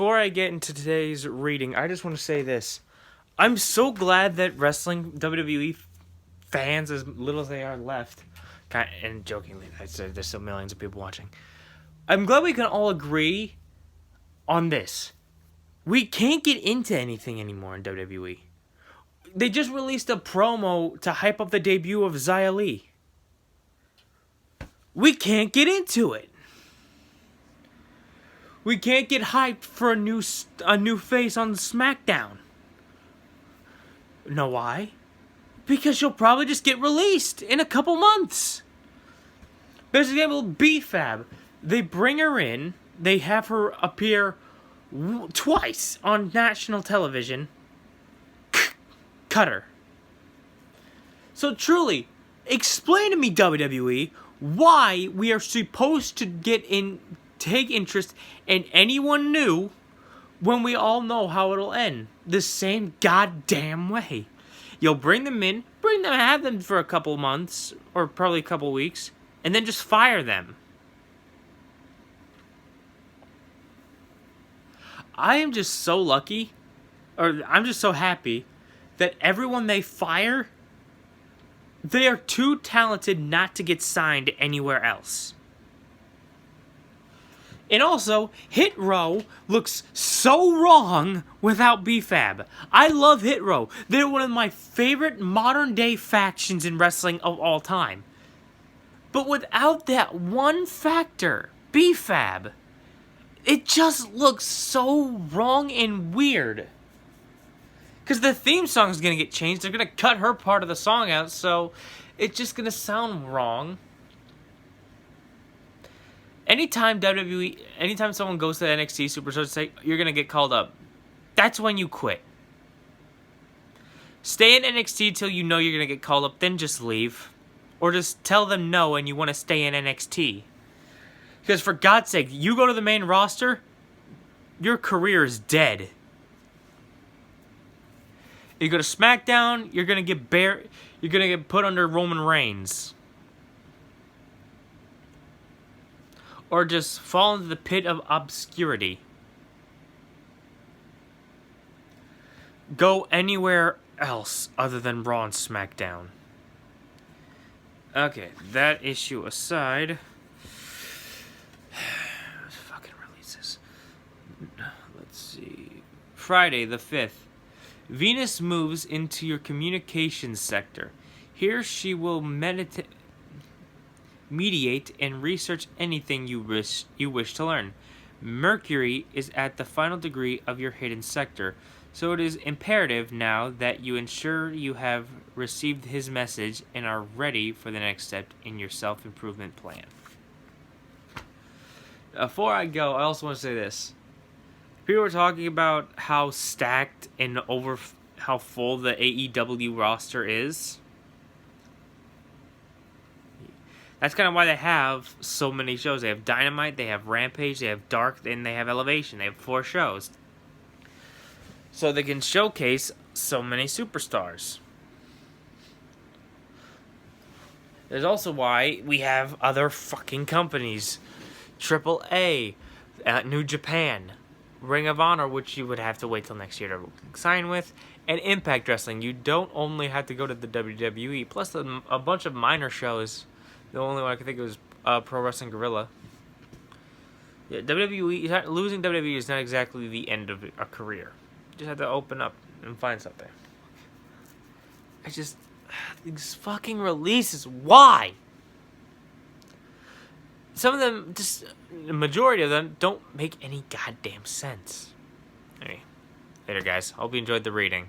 before I get into today's reading, I just want to say this. I'm so glad that wrestling WWE fans, as little as they are left, and jokingly, I said there's still millions of people watching. I'm glad we can all agree on this. We can't get into anything anymore in WWE. They just released a promo to hype up the debut of Xia Li. We can't get into it. We can't get hyped for a new face on SmackDown. Know why? Because she'll probably just get released in a couple months. There's an example of B-Fab. They bring her in. They have her appear twice on national television. Cut her. So truly, explain to me, WWE, why we are supposed to take interest in anyone new when we all know how it'll end. The same goddamn way. You'll bring them in, have them for a couple months, or probably a couple weeks, and then just fire them. I am just so lucky, or I'm just so happy, that everyone they fire, they are too talented not to get signed anywhere else. And also, Hit Row looks so wrong without B-Fab. I love Hit Row. They're one of my favorite modern-day factions in wrestling of all time. But without that one factor, B-Fab, it just looks so wrong and weird. Because the theme song is going to get changed. They're going to cut her part of the song out, so it's just going to sound wrong. Anytime someone goes to the NXT Superstars, say you're going to get called up, that's when you quit. Stay in NXT till you know you're going to get called up, then just leave. Or just tell them no and you want to stay in NXT. Because for God's sake, you go to the main roster, your career is dead. You go to SmackDown, you're going to get put under Roman Reigns. Or just fall into the pit of obscurity. Go anywhere else other than Raw and SmackDown. Okay, that issue aside. Fucking releases. Let's see. Friday the 5th. Venus moves into your communications sector. Here she will mediate and research anything you wish to learn. Mercury is at the final degree of your hidden sector, so it is imperative now that you ensure you have received his message and are ready for the next step in your self-improvement plan. Before I go, I also want to say this. People were talking about how stacked and how full the AEW roster is. That's kind of why they have so many shows. They have Dynamite, they have Rampage, they have Dark, and they have Elevation. They have 4 shows. So they can showcase so many superstars. There's also why we have other fucking companies. AAA, New Japan, Ring of Honor, which you would have to wait till next year to sign with, and Impact Wrestling. You don't only have to go to the WWE, plus a bunch of minor shows. The only one I could think of was Pro Wrestling Guerrilla. Yeah, losing WWE is not exactly the end of a career. You just have to open up and find something. These fucking releases, why? Some of them, the majority of them, don't make any goddamn sense. Anyway, later guys. Hope you enjoyed the reading.